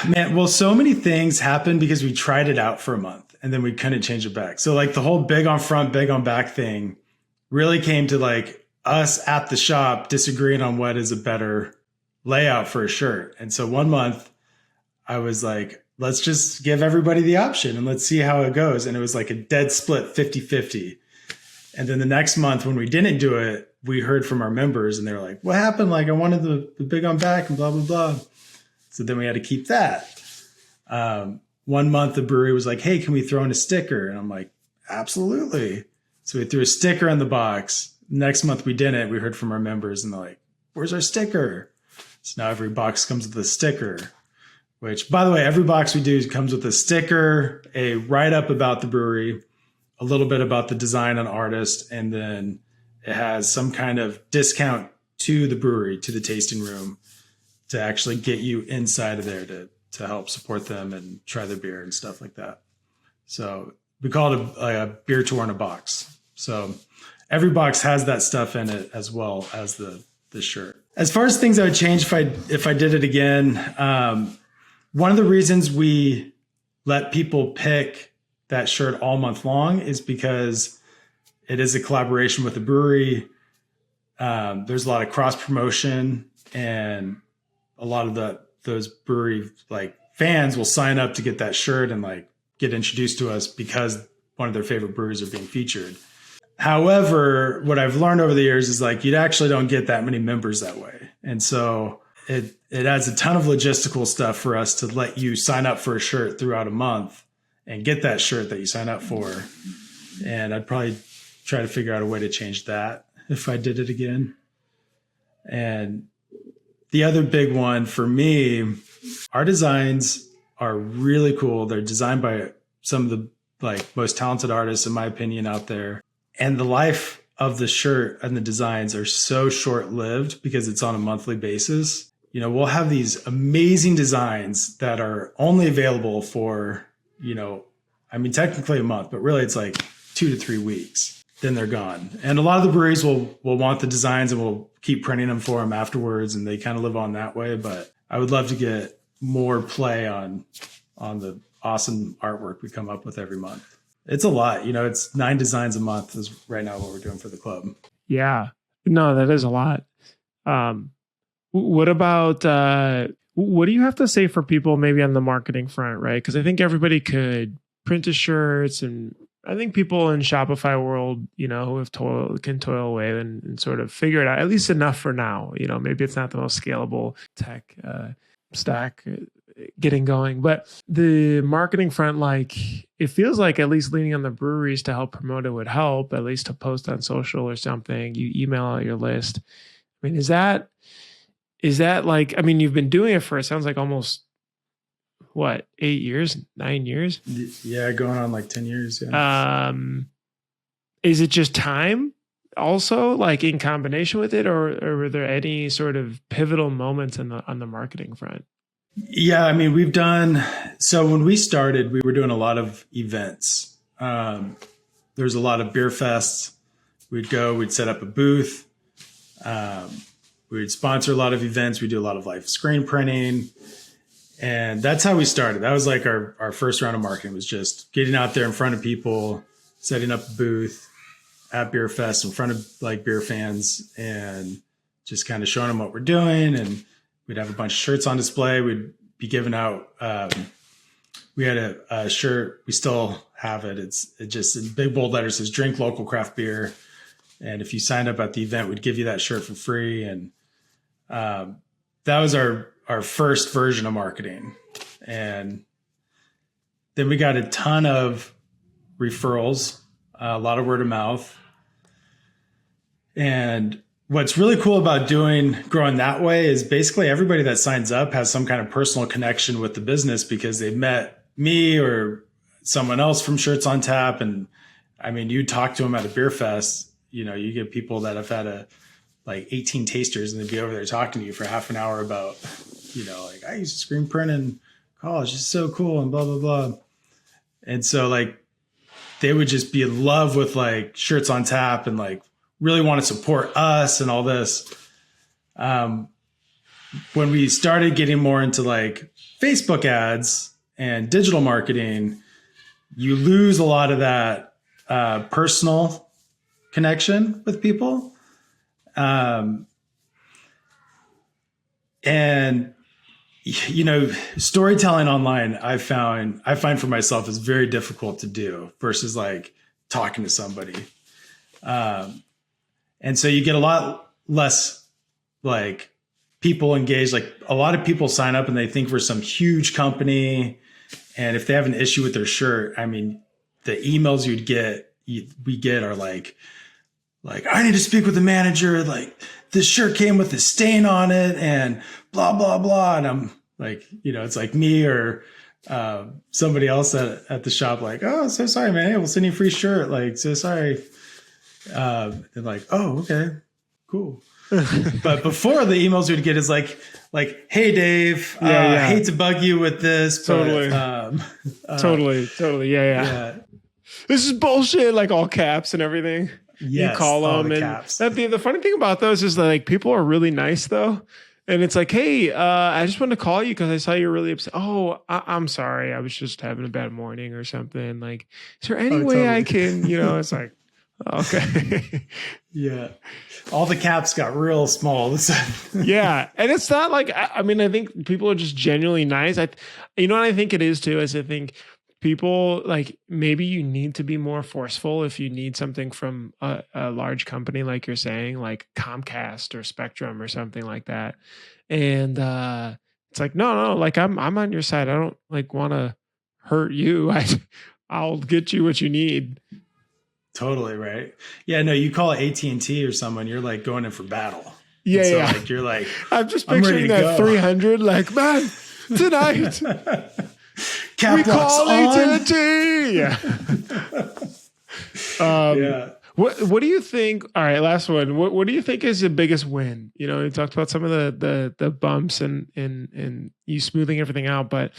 [SPEAKER 3] Man, well, so many things happened because we tried it out for a month and then we couldn't change it back. So like the whole big on front, big on back thing really came to like us at the shop disagreeing on what is a better layout for a shirt. And so one month I was like, let's just give everybody the option and let's see how it goes. And it was like a dead split 50-50. And then the next month when we didn't do it, we heard from our members and they were like, what happened? Like I wanted the big on back and blah, blah, blah. So then we had to keep that. 1 month the brewery was like, hey, can we throw in a sticker? And I'm like, absolutely. So we threw a sticker in the box. Next month we didn't. We heard from our members and they're like, where's our sticker? So now every box comes with a sticker, which by the way, every box we do comes with a sticker, a write-up about the brewery, a little bit about the design and artist, and then it has some kind of discount to the brewery, to the tasting room, to actually get you inside of there to help support them and try their beer and stuff like that. So we call it a beer tour in a box. So every box has that stuff in it as well as the shirt. As far as things I would change if I did it again, one of the reasons we let people pick that shirt all month long is because it is a collaboration with the brewery. There's a lot of cross promotion and a lot of those brewery like fans will sign up to get that shirt and like get introduced to us because one of their favorite breweries are being featured. However, what I've learned over the years is like, you actually don't get that many members that way. And so it adds a ton of logistical stuff for us to let you sign up for a shirt throughout a month and get that shirt that you sign up for. And I'd probably try to figure out a way to change that if I did it again. And the other big one for me, our designs are really cool. They're designed by some of the most talented artists, in my opinion, out there. And the life of the shirt and the designs are so short-lived because it's on a monthly basis. We'll have these amazing designs that are only available for, technically a month, but really it's like 2 to 3 weeks. Then they're gone. And a lot of the breweries will want the designs and will keep printing them for them afterwards, and they kind of live on that way. But I would love to get more play on the awesome artwork we come up with every month. It's a lot. It's 9 designs a month is right now what we're doing for the club.
[SPEAKER 1] Yeah. No, that is a lot. What about, what do you have to say for people maybe on the marketing front, right? Because I think everybody could print the shirts, and I think people in Shopify world, who have can toil away and sort of figure it out, at least enough for now. Maybe it's not the most scalable tech stack getting going, but the marketing front, it feels like at least leaning on the breweries to help promote it would help, at least to post on social or something. You email out your list. I mean, is that you've been doing it for, it sounds like almost 8 years, 9 years?
[SPEAKER 3] Yeah, going on 10 years. Yeah.
[SPEAKER 1] Is it just time also, in combination with it, or were there any sort of pivotal moments on the marketing front?
[SPEAKER 3] Yeah, we've done, so when we started, we were doing a lot of events. There's a lot of beer fests. We'd set up a booth. We'd sponsor a lot of events. We do a lot of screen printing. And that's how we started. That was our first round of marketing, was just getting out there in front of people, setting up a booth at beer fest in front of beer fans, and just kind of showing them what we're doing. And we'd have a bunch of shirts on display. We'd be giving out, we had a shirt, we still have it. It just in big bold letters says "Drink Local Craft Beer." And if you signed up at the event, we'd give you that shirt for free. And that was our first version of marketing. And then we got a ton of referrals, a lot of word of mouth. And what's really cool about growing that way is basically everybody that signs up has some kind of personal connection with the business because they've met me or someone else from Shirts on Tap. And you talk to them at a beer fest, you get people that have had 18 tasters, and they'd be over there talking to you for half an hour about, I used to screen print in college. It's so cool and blah, blah, blah. And so they would just be in love with Shirts on Tap and really want to support us and all this. When we started getting more into Facebook ads and digital marketing, you lose a lot of that personal connection with people. And storytelling online, I find for myself is very difficult to do versus talking to somebody. And so you get a lot less people engaged. A lot of people sign up and they think we're some huge company. And if they have an issue with their shirt, the emails we get are I need to speak with the manager. This shirt came with a stain on it and blah, blah, blah. And I'm it's me or somebody else at the shop, oh, so sorry, man. Hey, we'll send you a free shirt. So sorry. And oh, okay, cool. But before, the emails we'd get is hey, Dave, hate to bug you with this.
[SPEAKER 1] Totally.
[SPEAKER 3] But,
[SPEAKER 1] totally. Yeah. This is bullshit, all caps and everything.
[SPEAKER 3] Yes,
[SPEAKER 1] you call them,
[SPEAKER 3] the
[SPEAKER 1] and
[SPEAKER 3] caps.
[SPEAKER 1] The funny thing about those is people are really nice though, and it's hey, I just wanted to call you because I saw you were really upset. Oh, I'm sorry, I was just having a bad morning or something. Is there any way I can? It's okay.
[SPEAKER 3] Yeah, all the caps got real small.
[SPEAKER 1] Yeah, and it's not I think people are just genuinely nice. What I think it is too is I think people, like maybe you need to be more forceful if you need something from a large company, like you're saying, like Comcast or Spectrum or something like that. And it's like, no, like I'm on your side. I don't like want to hurt you. I'll get you what you need.
[SPEAKER 3] Totally right. Yeah, no, you call AT&T or someone, you're like going in for battle.
[SPEAKER 1] Yeah,
[SPEAKER 3] and so
[SPEAKER 1] yeah.
[SPEAKER 3] like you're like,
[SPEAKER 1] I'm just
[SPEAKER 3] I'm
[SPEAKER 1] picturing
[SPEAKER 3] ready to
[SPEAKER 1] that
[SPEAKER 3] go.
[SPEAKER 1] 300. Like, man, tonight
[SPEAKER 3] Cap
[SPEAKER 1] we
[SPEAKER 3] locks
[SPEAKER 1] call
[SPEAKER 3] on.
[SPEAKER 1] AT&T. Yeah.
[SPEAKER 3] Yeah.
[SPEAKER 1] What do you think? All right, last one. What do you think is the biggest win? You know, you talked about some of the bumps and you smoothing everything out, but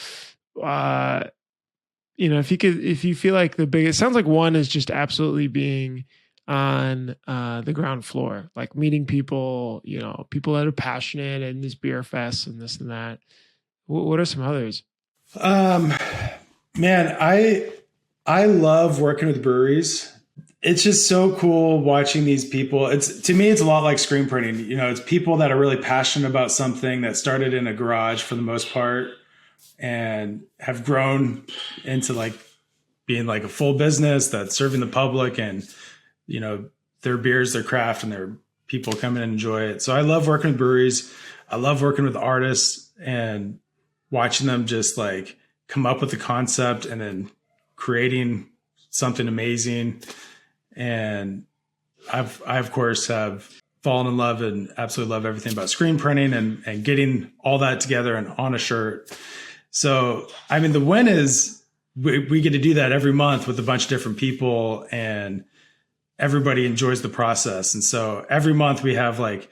[SPEAKER 1] you know, if you feel like the biggest, sounds like one is just absolutely being on the ground floor, like meeting people, you know, people that are passionate and these beer fests and this and that. What are some others?
[SPEAKER 3] Man, I love working with breweries. It's just so cool watching these people. To me, it's a lot like screen printing. You know, it's people that are really passionate about something that started in a garage for the most part and have grown into like being like a full business that's serving the public, and you know, their beers, their craft, and their people come in and enjoy it. So I love working with breweries. I love working with artists and watching them just like come up with the concept and then creating something amazing. And I of course have fallen in love and absolutely love everything about screen printing and getting all that together and on a shirt. So, I mean, the win is we get to do that every month with a bunch of different people, and everybody enjoys the process. And so every month we have like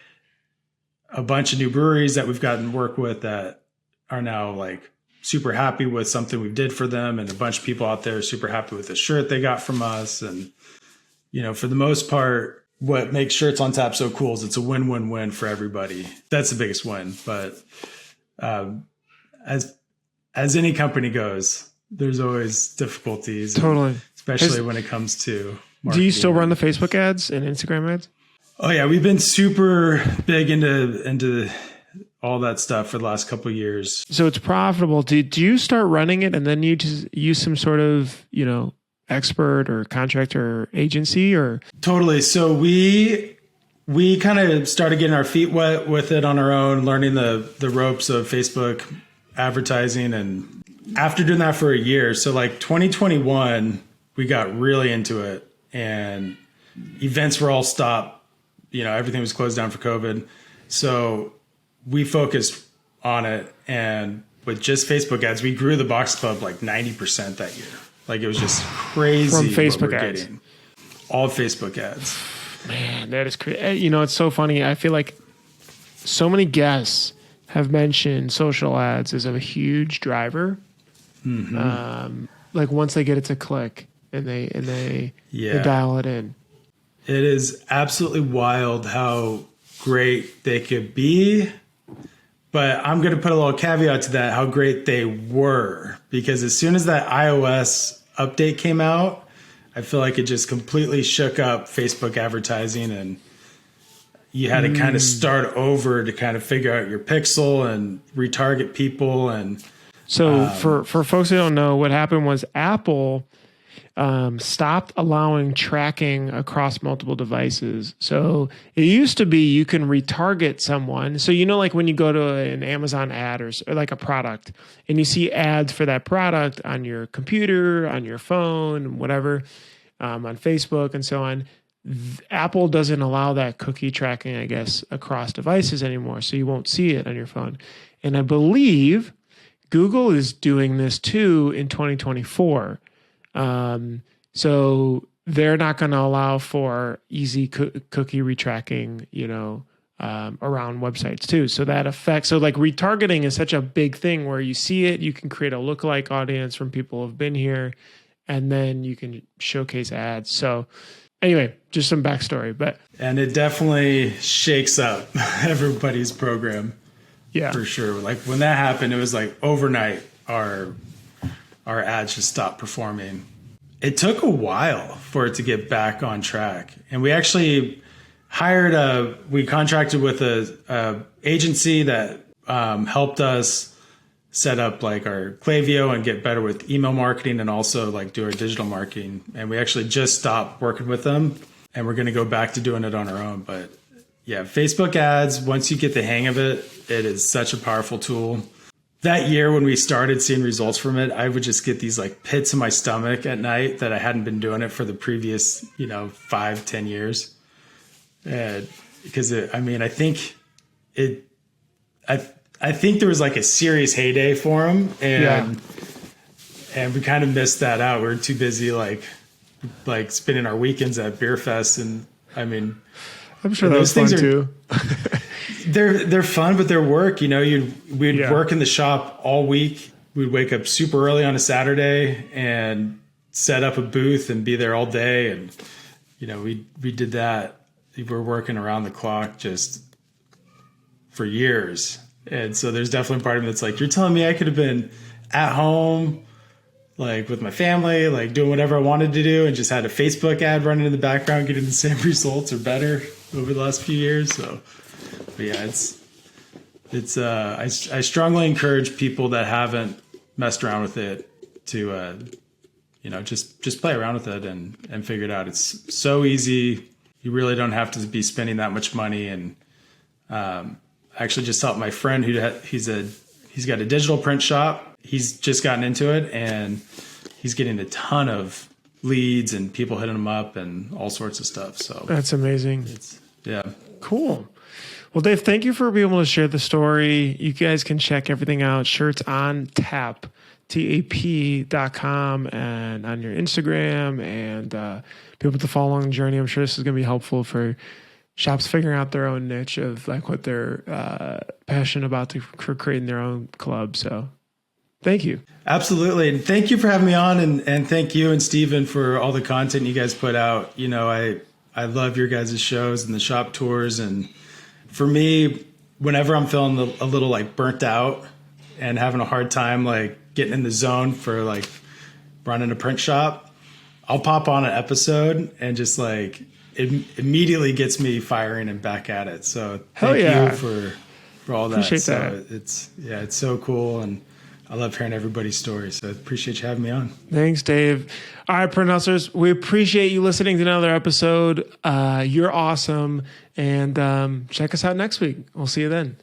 [SPEAKER 3] a bunch of new breweries that we've gotten to work with that are now like super happy with something we did for them. And a bunch of people out there are super happy with the shirt they got from us. And, you know, for the most part, what makes Shirts on Tap so cool is it's a win-win-win for everybody. That's the biggest win. But as any company goes, there's always difficulties.
[SPEAKER 1] Totally.
[SPEAKER 3] Especially when it comes to marketing.
[SPEAKER 1] Do you still run the Facebook ads and Instagram ads?
[SPEAKER 3] Oh yeah, we've been super big into all that stuff for the last couple of years.
[SPEAKER 1] So it's profitable. Do you start running it and then you just use some sort of, you know, expert or contractor or agency or?
[SPEAKER 3] Totally. So we kind of started getting our feet wet with it on our own, learning the ropes of Facebook advertising. And after doing that for a year, so like 2021, we got really into it and events were all stopped. You know, everything was closed down for COVID. So we focused on it. And with just Facebook ads, we grew the Box Club like 90% that year. Like it was just crazy.
[SPEAKER 1] From Facebook
[SPEAKER 3] what we're
[SPEAKER 1] ads.
[SPEAKER 3] getting. All Facebook ads.
[SPEAKER 1] Man, that is crazy. You know, it's so funny. I feel like so many guests have mentioned social ads as a huge driver. Mm-hmm. Like once they get it to click and they dial it in.
[SPEAKER 3] It is absolutely wild how great they could be. But I'm going to put a little caveat to that, how great they were. Because as soon as that iOS update came out, I feel like it just completely shook up Facebook advertising, and you had to kind of start over to kind of figure out your pixel and retarget people. And
[SPEAKER 1] so for folks who don't know, what happened was Apple stopped allowing tracking across multiple devices. So it used to be you can retarget someone. So, you know, like when you go to an Amazon ad or like a product and you see ads for that product on your computer, on your phone, whatever, on Facebook and so on. Apple doesn't allow that cookie tracking, I guess, across devices anymore. So you won't see it on your phone. And I believe Google is doing this too in 2024. So they're not going to allow for easy cookie retracking, you know, around websites too. So that affects, so like retargeting is such a big thing where you see it, you can create a lookalike audience from people who've been here, and then you can showcase ads. So anyway, just some backstory,
[SPEAKER 3] and it definitely shakes up everybody's program.
[SPEAKER 1] Yeah,
[SPEAKER 3] for sure. Like when that happened, it was like overnight, our ads just stopped performing. It took a while for it to get back on track. And we actually we contracted with a agency that helped us set up like our Klaviyo and get better with email marketing and also like do our digital marketing. And we actually just stopped working with them and we're going to go back to doing it on our own. But yeah, Facebook ads, once you get the hang of it, it is such a powerful tool. That year when we started seeing results from it, I would just get these like pits in my stomach at night that I hadn't been doing it for the previous, 5-10 years. Because I think there was like a serious heyday for them, and we kind of missed that out. We were too busy like spending our weekends at beer fest, and I'm
[SPEAKER 1] sure those things too.
[SPEAKER 3] They're fun, but they're work. We'd work in the shop all week. We'd wake up super early on a Saturday and set up a booth and be there all day. And we did that. We were working around the clock just for years. And so there's definitely part of me that's like, you're telling me I could have been at home, like with my family, like doing whatever I wanted to do, and just had a Facebook ad running in the background, getting the same results or better over the last few years. So, but yeah, I strongly encourage people that haven't messed around with it to, just play around with it and figure it out. It's so easy. You really don't have to be spending that much money. And I actually just helped my friend he's got a digital print shop. He's just gotten into it and he's getting a ton of leads and people hitting him up and all sorts of stuff. So
[SPEAKER 1] that's amazing.
[SPEAKER 3] Yeah.
[SPEAKER 1] Cool. Well, Dave, thank you for being able to share the story. You guys can check everything out. Shirts on tap, tap.com, and on your Instagram, and be able to follow along the journey. I'm sure this is going to be helpful for shops figuring out their own niche of like what they're passionate about for creating their own club. So thank you.
[SPEAKER 3] Absolutely. And thank you for having me on, and thank you and Steven for all the content you guys put out. I love your guys' shows and the shop tours. And for me, whenever I'm feeling a little like burnt out and having a hard time like getting in the zone for like running a print shop, I'll pop on an episode and just like it immediately gets me firing and back at it. So thank you for all that.
[SPEAKER 1] Appreciate
[SPEAKER 3] so
[SPEAKER 1] that.
[SPEAKER 3] It's so cool, and I love hearing everybody's stories. So I appreciate you having me on.
[SPEAKER 1] Thanks, Dave. All right, print hustlers, we appreciate you listening to another episode. You're awesome. And check us out next week. We'll see you then.